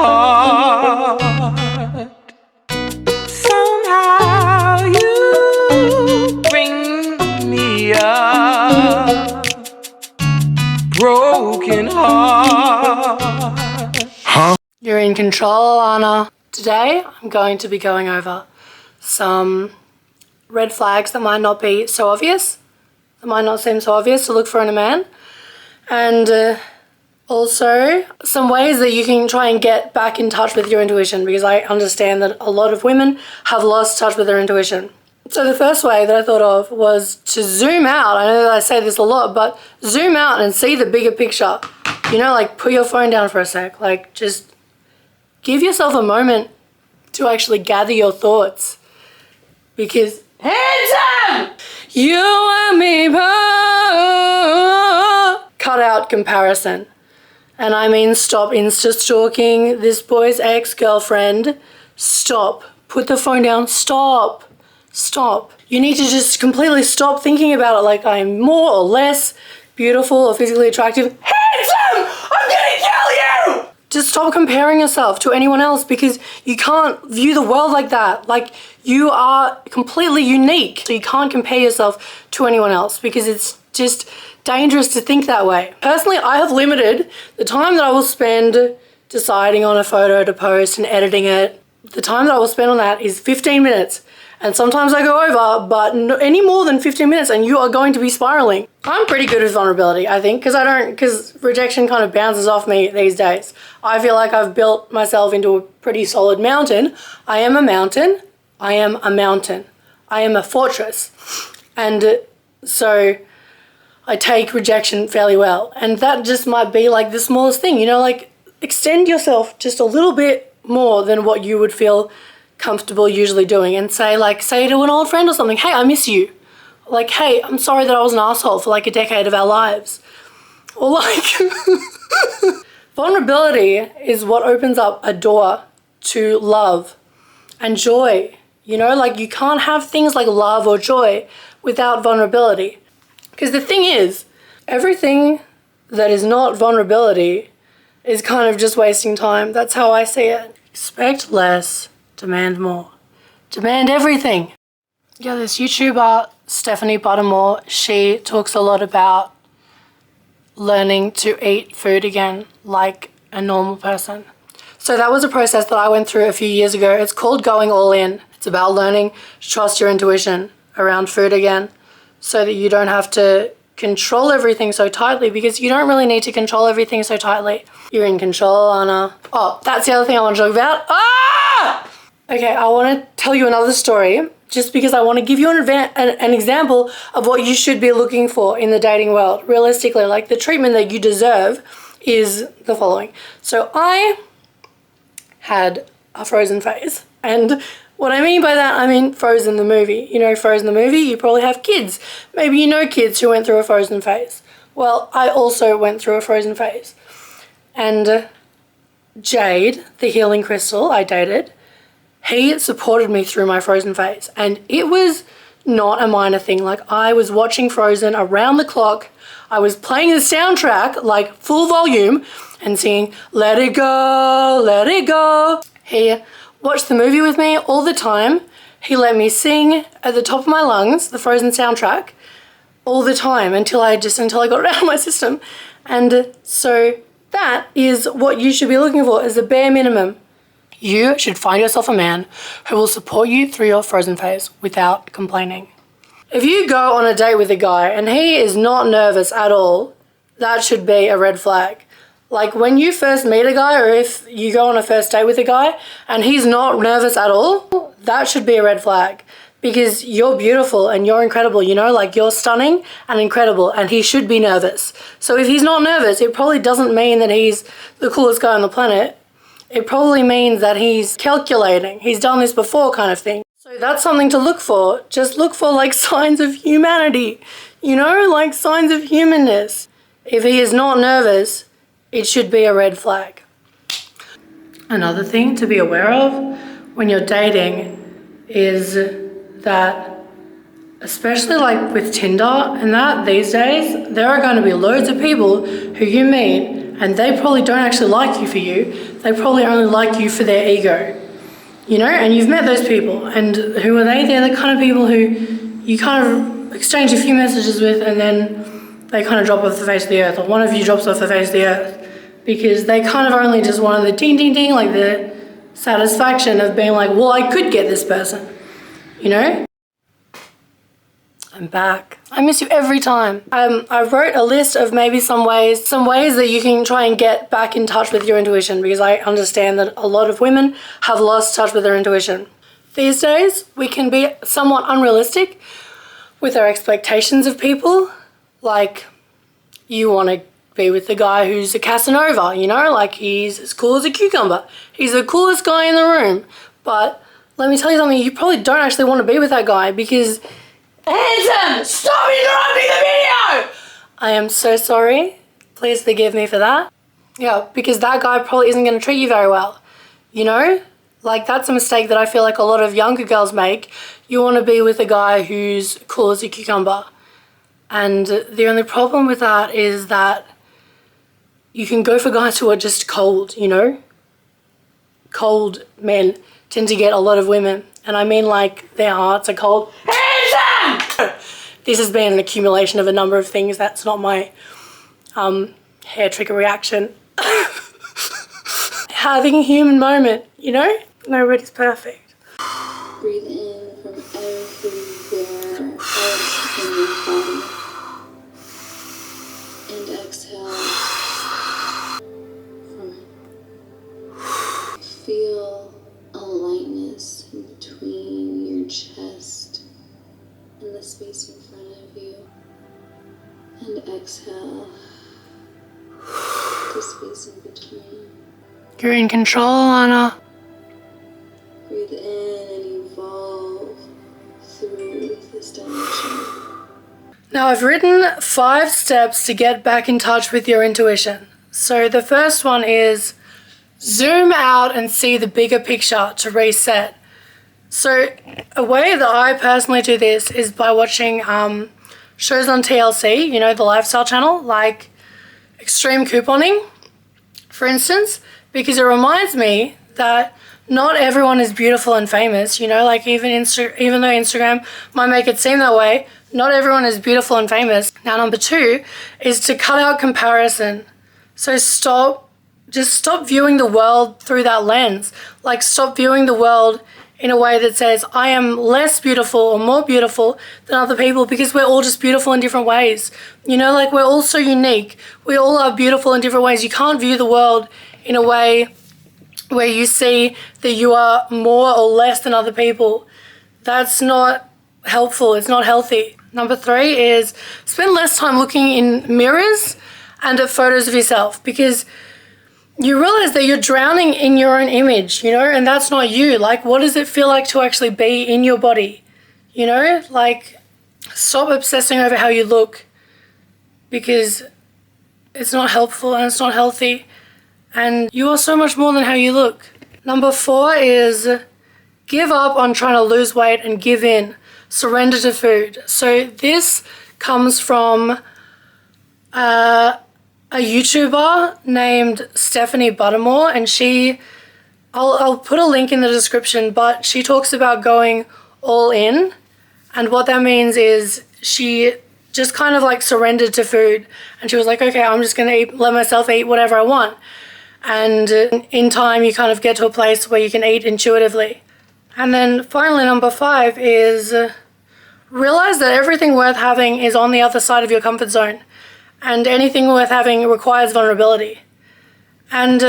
heart. Somehow you bring me a broken heart. Huh? You're in control, Allanah. Today, I'm going to be going over some red flags that might not be so obvious, that might not seem so obvious to look for in a man, and also some ways that you can try and get back in touch with your intuition, because I understand that a lot of women have lost touch with their intuition. So the first way that I thought of was to zoom out. I know that I say this a lot, but zoom out and see the bigger picture. You know, like put your phone down for a sec, like just give yourself a moment to actually gather your thoughts, because handsome! You and me both. Cut out comparison. And I mean stop Insta-stalking this boy's ex-girlfriend. Stop. Put the phone down. Stop. Stop. You need to just completely stop thinking about it like I'm more or less beautiful or physically attractive. Handsome! I'm gonna kill you! Just stop comparing yourself to anyone else, because you can't view the world like that. Like, you are completely unique. So you can't compare yourself to anyone else, because it's just dangerous to think that way. Personally, I have limited the time that I will spend deciding on a photo to post and editing it. The time that I will spend on that is 15 minutes. And sometimes I go over, but any more than 15 minutes and you are going to be spiraling. I'm pretty good with vulnerability, I think, because rejection kind of bounces off me these days. I feel like I've built myself into a pretty solid mountain. I am a mountain. I am a mountain. I am a fortress. And so I take rejection fairly well. And that just might be like the smallest thing, you know, like extend yourself just a little bit more than what you would feel comfortable usually doing, and say to an old friend or something, hey, I miss you. Like, hey, I'm sorry that I was an asshole for like a decade of our lives. Or like, vulnerability is what opens up a door to love and joy. You know, like you can't have things like love or joy without vulnerability. Because the thing is, everything that is not vulnerability is kind of just wasting time. That's how I see it. Expect less. Demand more. Demand everything. Yeah, this YouTuber, Stephanie Buttermore, she talks a lot about learning to eat food again like a normal person. So that was a process that I went through a few years ago. It's called going all in. It's about learning to trust your intuition around food again, so that you don't have to control everything so tightly, because you don't really need to control everything so tightly. You're in control, Allanah. Oh, that's the other thing I want to talk about. Ah! Okay, I want to tell you another story, just because I want to give you an example of what you should be looking for in the dating world. Realistically, like the treatment that you deserve is the following. So I had a Frozen phase, and what I mean by that, I mean Frozen the movie. You know Frozen the movie? You probably have kids. Maybe you know kids who went through a Frozen phase. Well, I also went through a Frozen phase. And Jade, the healing crystal I dated, he supported me through my Frozen phase, and it was not a minor thing. Like, I was watching Frozen around the clock. I was playing the soundtrack like full volume and singing let it go, let it go. He watched the movie with me all the time. He let me sing at the top of my lungs the Frozen soundtrack all the time until I got it out of my system. And so that is what you should be looking for as the bare minimum. You should find yourself a man who will support you through your Frozen phase without complaining. If you go on a date with a guy and he is not nervous at all, that should be a red flag. Like when you first meet a guy, or if you go on a first date with a guy and he's not nervous at all, that should be a red flag. Because you're beautiful and you're incredible, you know, like you're stunning and incredible, and he should be nervous. So if he's not nervous, it probably doesn't mean that he's the coolest guy on the planet. It probably means that he's calculating. He's done this before kind of thing. So that's something to look for. Just look for like signs of humanity, you know, like signs of humanness. If he is not nervous, it should be a red flag. Another thing to be aware of when you're dating is that, especially like with Tinder and that these days, there are going to be loads of people who you meet and they probably don't actually like you for you. They probably only like you for their ego, you know, and you've met those people. And who are they? They're the kind of people who you kind of exchange a few messages with and then they kind of drop off the face of the earth, or one of you drops off the face of the earth, because they kind of only just wanted the ding, ding, ding, like the satisfaction of being like, well, I could get this person, you know? I'm back. I miss you every time. I wrote a list of maybe some ways that you can try and get back in touch with your intuition, because I understand that a lot of women have lost touch with their intuition. These days, we can be somewhat unrealistic with our expectations of people. Like, you want to be with the guy who's a Casanova, you know, like he's as cool as a cucumber. He's the coolest guy in the room. But let me tell you something, you probably don't actually want to be with that guy because, handsome, stop interrupting the video! I am so sorry. Please forgive me for that. Yeah, because that guy probably isn't going to treat you very well, you know? Like, that's a mistake that I feel like a lot of younger girls make. You want to be with a guy who's cool as a cucumber. And the only problem with that is that you can go for guys who are just cold, you know? Cold men tend to get a lot of women. And I mean, like, their hearts are cold. Handsome! This has been an accumulation of a number of things. That's not my hair trigger reaction. Having a human moment, you know? Nobody's perfect. Breathe in from everywhere else in your body. And exhale from it. Feel a lightness in between your chest and the space in front of you. And exhale the space in between. You're in control, Allanah. Breathe in and evolve through this dimension. Now, I've written 5 steps to get back in touch with your intuition. So the first one is zoom out and see the bigger picture to reset. So a way that I personally do this is by watching shows on TLC, you know, the lifestyle channel, like extreme couponing, for instance, because it reminds me that not everyone is beautiful and famous, you know, like even though Instagram might make it seem that way, not everyone is beautiful and famous. Now, number 2 is to cut out comparison. So just stop viewing the world through that lens. Like, stop viewing the world in a way that says, I am less beautiful or more beautiful than other people, because we're all just beautiful in different ways. You know, like, we're all so unique. We all are beautiful in different ways. You can't view the world in a way where you see that you are more or less than other people. That's not helpful. It's not healthy. Number 3 is spend less time looking in mirrors and at photos of yourself, because you realize that you're drowning in your own image, you know, and that's not you. Like, what does it feel like to actually be in your body? You know, like, stop obsessing over how you look, because it's not helpful and it's not healthy. And you are so much more than how you look. Number 4 is give up on trying to lose weight and give in. Surrender to food. So this comes from a YouTuber named Stephanie Buttermore, and I'll put a link in the description, but she talks about going all in. And what that means is she just kind of like surrendered to food, and she was like, okay, I'm just going to let myself eat whatever I want. And in time, you kind of get to a place where you can eat intuitively. And then finally, number 5 is realize that everything worth having is on the other side of your comfort zone. And anything worth having requires vulnerability. And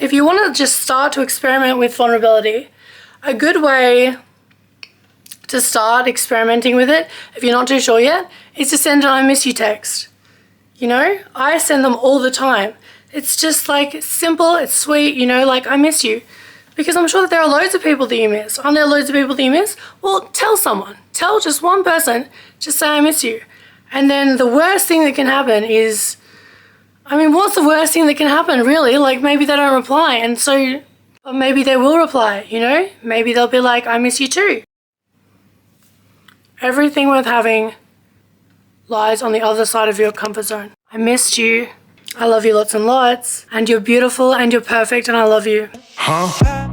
if you want to just start to experiment with vulnerability, a good way to start experimenting with it, if you're not too sure yet, is to send an I miss you text. You know, I send them all the time. It's just like simple, it's sweet, you know, like I miss you. Because I'm sure that there are loads of people that you miss. Aren't there loads of people that you miss? Well, tell someone. Tell just one person. Just say I miss you. And then the worst thing that can happen is, I mean, what's the worst thing that can happen, really? Like, maybe they don't reply. And so, or maybe they will reply, you know? Maybe they'll be like, I miss you too. Everything worth having lies on the other side of your comfort zone. I missed you. I love you lots and lots. And you're beautiful and you're perfect and I love you. Huh?